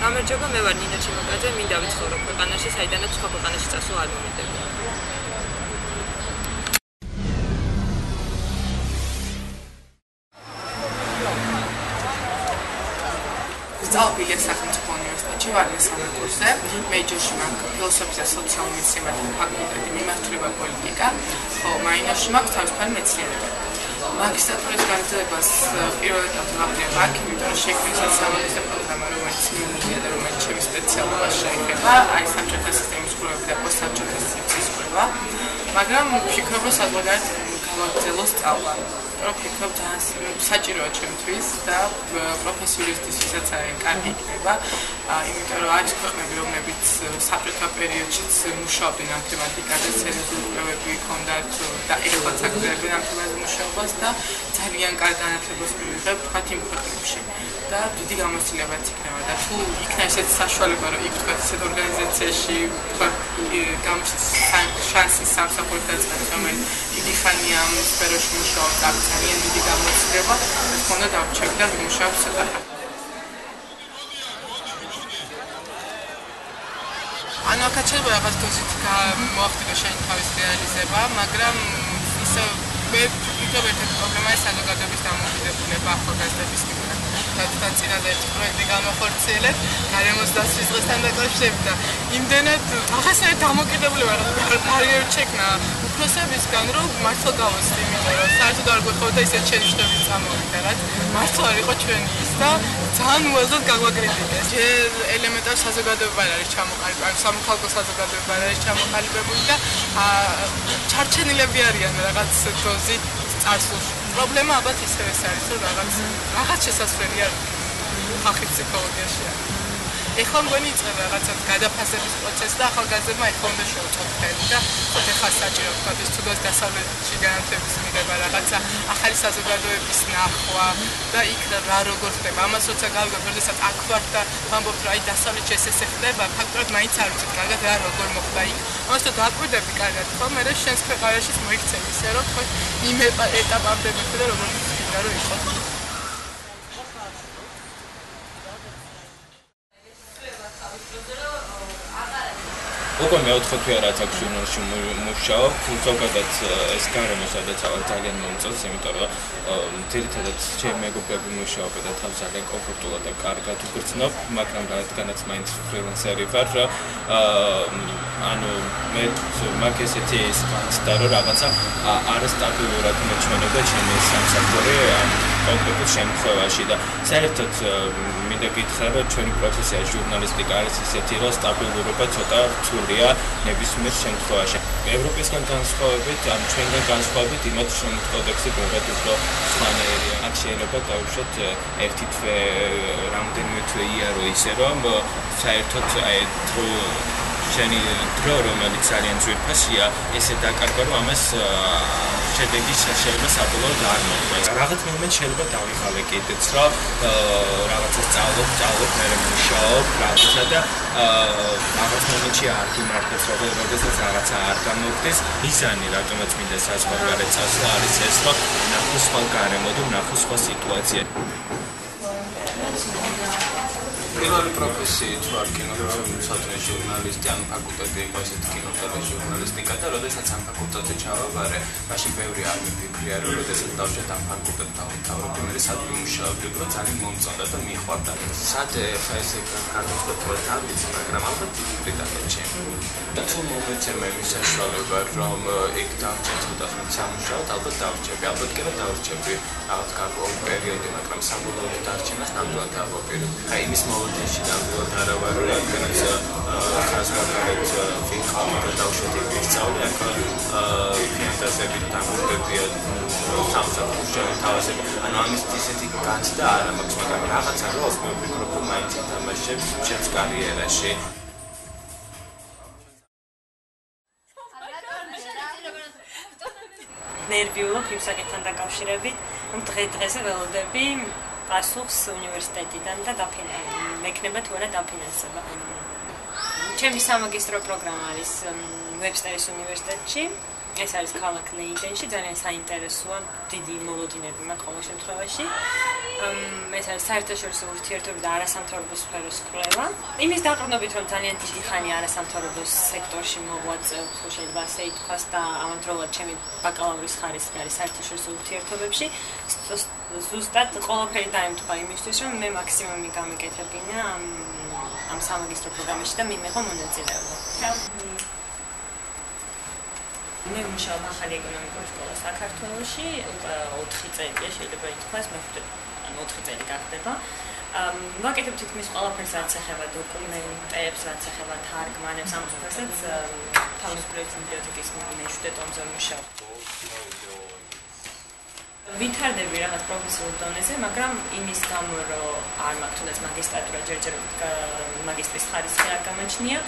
გამარჯობა, მე ვარ ნინა ჩიმოკაძე, მინდა ვიცხოვრო ქვეყანაში, საიდანაც სხვა ქვეყანაში წასვლა არ მომიტება. Zalbili სახელმწიფო უნივერსიტეტში ვარ მესამე კურსზე, მეიჯორში მაქვს ფილოსოფია და სოციალური მეცნიერებათა ფაკულტეტი, მიმართულება პოლიტიკა, ხო, მაინერში მაქვს თავისუფალი მეცნიერება. მაგისტრატურის განათლებას პირველ ეტაპზე ვაკეთებ აქ, იმიტომ რომ შექმნილია სამაგისტრო პროგრამა, რომელიც მინიმუმია და რომელიც ჩემი სპეციალობა შეეხება, აი საბჭოთა სისტემის კვლევები და პოსტსაბჭოთა სისტემის კვლევა, მაგრამ ვფიქრობ, რომ საზღვარგარეთ გავაგრძელო სწავლა. ვფიქრობ, ძალიან საჭიროა ჩემთვის და პროფესიულისტისთვისაც კარგი იქნება, იმიტომ რომ არის ქვეყნები, რომლებიც საბჭოთა პერიოდშიც მუშაობდნენ ამ თემატიკაზე, სერიოზული კვლევები ჰქონდათ და ეხლაც აგრძელებენ ამ თემაზე მუშაობას და ძალიან კარგ განათლებას მივიღებ თქვათ იმ ქვეყნებში და დიდი გამოცდილებაც იქნება და თუ იქნება ესეთი საშუალება, რომ იქ თქვათ ესეთ ორგანიზაციაში თქვათ შანსი სამსახურით დაწყებს, რომელიც დიდი ხანია ამ სფეროში მუშაობს, ძალიან დიდი გამოცდილება, ეს ხონდა დავჭერდი და ვიმუშავებ ცოტა. ანუ აქაჩება რაღაც დოზით მოახდინო შენი თავის რეალიზება, მაგრამ ისე მე ვფიქრობ, ერთ-ერთი პრობლემაა საზოგადოების დამოკიდებულება ახალგაზრდების მიმართ. და წინაზე ერთი პროექტი განვახორციელეთ გარემოს დაცვის დღესთან დაკავშირებით და იმდენად ახასიათებთ დამოკიდებულება ბარიერები შექმნა უფროსებისგან, რომ მართლა გავოსწრი, იმიტომ რომ საერთოდ არ გვეხოვდა ისეთ შენიშვნების წამოვიდა, რაც მართლა არ იყო ჩვენი ის და ძალიან უაზროდ გაგვაკრიტიკეს. ჯერ ელემენტარ საზოგადოება არ არის ჩამოყალიბებული, სამოქალაქო საზოგადოება არ არის ჩამოყალიბებული და ჩარჩენილები არიან რაღაც დოზით წარსულში. პრობლემა ალბათ ისევ ეს არის, რომ რაღაც შესასვლელი არ ხალხის ფსიქოლოგიაში არის. ეხლა მგონი იწყება რაღაცა გადაფასების პროცესი და ახალგაზრდებმა ეხლა უნდა შეუწყოთ ხელი და ეხლა საჭირო ვთქვათ ის თუნდაც დასავლეთში განათლების მიღება, რაღაცა ახალი საზოგადოების ნახვა და იქ რა როგორ ხდება. ამას როცა გავიგებ, როდესაც აქ ვარ და ვამბობ, რომ აი დასავლეთში ესე ხდება, ფაქტობრივად მაინც არ ვიცით კარგად რა როგორ მოხდა იქ. ამას თუ დააკვირდები კარგად, ხო, მე შენს ქვეყანაშიც მოიქცევ ისე, რომ თქვენ იმ ეტაპამდე მივხვდი როგორ გინდა რომ იყო. უკვე მეოთხე თვეა რაც აქ ჟურნალში მუშაობ, ზოგადად ეს გარემო სადაც ძალიან მომწონს, იმიტომ რომ ძირითადად ჩემი მეგობრები მუშაობენ და თავს ძალიან კომფორტულად და კარგად უგრძნობ, მაგრამ რადგანაც მაინც ფრილანსერი ვარ, ანუ მე მაქვს ესეთი ის განცდა, რომ რაღაცა არასტაბილურად მეჩვენება ჩემი სამსახური კონკრეტულ შემთხვევაში და საერთოდ მინდა გითხრა, რომ ჩვენი პროფესია ჟურნალისტიკა არის ისეთი, რომ სტაბილურობა ცოტა რთულია ნებისმიერ შემთხვევაში. ევროპისგან განსხვავებით, ან ჩვენგან განსხვავებით, იმათ შრომის კოდექსი ბევრად უფრო სხვანაირია. აქ შეიძლება დავუშვათ ერთი თვე, რამდენიმე თვე იარო ისე, რომ საერთოდ აი შენი დრო, რომელიც ძალიან ძვირფასია, ესე დაკარგვა, რომ ამას შედეგი შეიძლება საბოლოოდ არ მოხდეს. რაღაც მომენტ შეიძლება დავიღალე კიდეც, რომ რაღაცა სწავლობ, მე მუშაობ, რაღაცა და რაღაც მომენტში არ გიმართებს, როდესაც რაღაცა არ გამოგდეს. მიზანი, რატომაც მინდა საზღვარგარეთ წასვლა, არის ეს, რომ ნახო სხვა გარემო და ნახო სხვა სიტუაცია. პირველი პროფესიით ვარ კინოსათნე ჟურნალისტი, ან ფაკულტეტი იყო ესეთი კინოტელეჟურნალისტიკა და როდესაც ამ ფაკულტეტზე ჩავაბარე, მაშინ ბევრი არ მიფიქრია, რომ როდესაც დავშეთ ამ ფაკულტეტს დავთავრობდი, მე სად ვიმუშაობდი, რომ ძალიან მომწონდა და მიხვარდა. სად ხა ესე განვიწყოთ არ ვიცი, მაგრამ ალბათ ბრიტანეთში. და თუ მომეცემა იმის საშუალება, რომ იქ დავჭერ ცოტა ხნით სამუშაოდ, ალბათ დავჭერდი, ალბათ კი რა დავჭერდი რაღაც გარკვეულ პერიოდი, მაგრამ საბოლოოდ დარჩენას ნამდვილად დავაპირებ. აი იმის მოლოდინში ნამდვილად არა ვარ, რადგანაც საზღვარგარეთ ვიყავ და დავშვეთი ვისწავლე აქ ფინანსებით დამკვიდრებია სამსახურში თავაზები. ანუ ამის ისეთი განცდა არ მაქვს, მაგრამ რაღაცა როლს მე ვფიქრობ, რომ მაინც ითამაშებს ჩემს კარიერაში. ნერვიულობ იმ საკითხთან დაკავშირებით, რომ დღე-დღეზე ველოდები პასუხს უნივერსიტეტიდან და მექნება თუ არა დაფინანსება. ჩემი სამაგისტრო პროგრამა არის ვებსტერის უნივერსიტეტში, ეს არის ქალაქ ლეიდენში, ძალიან საინტერესოა, დიდი მოლოდინები მაქვს ყოველ შემთხვევაში. ეს არის საერთაშორისო ურთიერთობები და არასამთავრობო სფეროს კვლევა. იმის დაყრდნობით, რომ ძალიან დიდი ხანი არასამთავრობო სექტორში მოღვაწეობ, თუ შეიძლება ასე ითქვას და ამავდროულად ჩემი ბაკალავრის ხარისხი არის საერთაშორისო ურთიერთობებში. ზუსტად ყველაფერი დაემთხვა იმისთვის, რომ მე მაქსიმუმი გამიკეთებინა ამ სამაგისტრო პროგრამაში და მიმეღო მონაწილეობა. მე მუშაობ ახალი ეკონომიკური სკოლა საქართველოში, უკვე 4 წელია შეიძლება ითქვას, მეხუთე 4 წელი გახდება. ვაკეთებ თითქმის ყველაფერს, რაც ეხება დოკუმენტებს, რაც ეხება თარგმანებს, ამ ფასადს თავისუფლების ბიბლიოთეკის მეშვიდე ტომზე მუშაობ. ვითარდები რაღაც პროფესიულ დონეზე, მაგრამ იმის გამო, რომ არ მაქვს თუნდაც მაგისტრატურა ჯერჯერობით მაგისტრის ხარისხი არ გამაჩნია,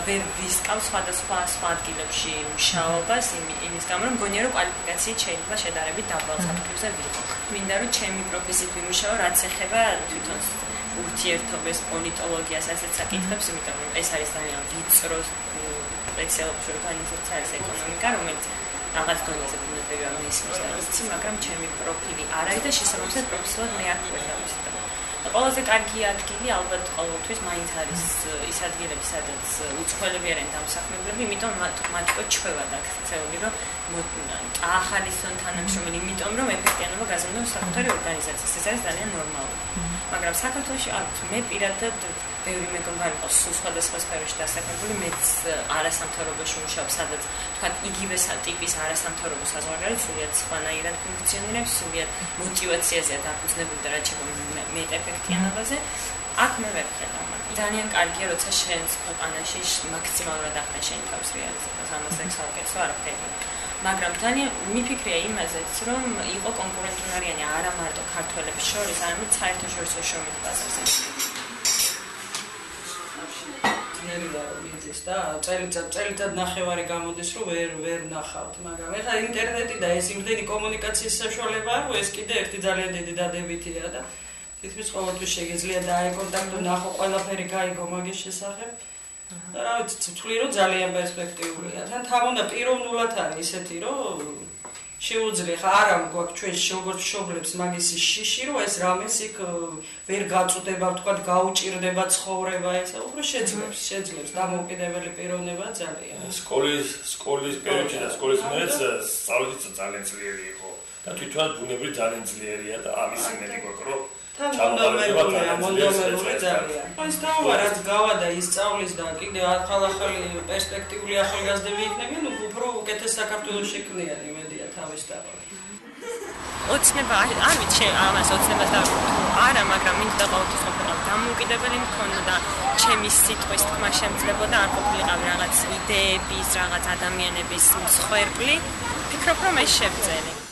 ვერ ვისკავ სხვადასხვა ადგილებში მუშაობას, იმის გამო, რომ მგონია, რომ კვალიფიკაციით შეიძლება შედარებით დაბალ საფრთხეზე ვიყო. მინდა რომ ჩემი პროფესიით ვიმუშაო, რაც ეხება თვითონ ურთიერთობებს, პოლიტოლოგიას, ასეთ საკითხებს, იმიტომ რომ ეს არის ძალიან ვიწრო სპეციალობრივი ორგანიზაცია, არის ეკონომიკა, რომელიც რაღაც დონეზე ბუნებრივია მისმის და იცი, მაგრამ ჩემი პროფილი არ არის და შესაბამისად პროფესიულად მე არ ვერდავსიტა. და ყველაზე კარგი ადგილი ალბათ ყოველთვის მაინც არის ის ადგილები, სადაც უცხოელები არიან დამსახურებული, იმიტომ მათ უკვე ჩვევა დაქცეული, რომ ახალისონ თანამშრომელი, იმიტომ რომ ეფექტიანობა გაზრდოს საკუთარი ორგანიზაციის. ეს არის ძალიან ნორმალური. მაგრამ საქართველოში მე პირადად ბევრი მეგობარი მყავს სხვადასხვა სფეროში დასაქმებული, მეც არასამთავრობოში მუშაობ, სადაც თქვა იგივე ტიპის არასამთავრობო საზღვარი, სულიად სხვანაირად ფუნქციონირებს, სულიად მოტივაციაზეა დაფუძნებული და რაც შეგვიძლია მეტ ეფექტიანობაზე. აქ მე ვერ ხედავ, მაგრამ ძალიან კარგია, როცა შენს ქვეყანაში მაქსიმალურად ახდენ შენი თავის რეალიზებას, ამას ექსალკეცო არაფერი. მაგრამ ძალიან მიფიქრია იმაზეც, რომ იყო კონკურენტუნარიანი არა მარტო ქართველებს შორის, არამედ საერთაშორისო შრომით ბაზარზე. ნერვია ვიზის და წელიწად ნახევარი გამოდის, რომ ვერ ნახავთ, მაგრამ ეხლა ინტერნეტი და ეს იმდენი კომუნიკაციის საშუალებაა, რომ ეს კიდე ერთი ძალიან დიდი დადებითია და თითქმის ყოველთვის შეგიძლია დაეკონტაქტო, ნახო ყველაფერი გაიგო მაგის შესახებ. და რა ვიცი, ვთვლი რომ ძალიან პერსპექტიულია. თან თამონდა პიროვნულად არის ისეთი, რომ შეუძლია ხა არა გვაქვს ჩვენ როგორც მშობლებს მაგის შიში, რომ ეს რამეს იქ ვერ გაწუდება, ვთქვათ, გაუჭირდება ცხოვრება, ესა უფრო შეძლებს დამოუკიდებელი პიროვნება ძალიან. სკოლის პერიოდში და სკოლის მეც სწავლით ძალიან ძლიერი იყო და თვითონ ბუნებრივი ძალიან ძლიერია და ამის იმედი გვაქვს, რომ მონდომერული ძალიან. ეს თავა რაც გავადა ისწავლის და კიდე ახალი პერსპექტიული ახალგაზრდები იქნებიან, უფრო უკეთეს საქართველოს შექმნიან იმედია თავის თავად. ოცნება არ ვიცი ამას ოცნებას და არა, მაგრამ მინდა ყოველთვის ყოფილიყავ დამოუკიდებელი მქონდა და ჩემი სიტყვის თქმა შემძლებოდა, არ ყოფილიყავ რაღაც იდეების, რაღაც ადამიანების მსხვერპლი. ფიქრობ, რომ ეს შევწერი.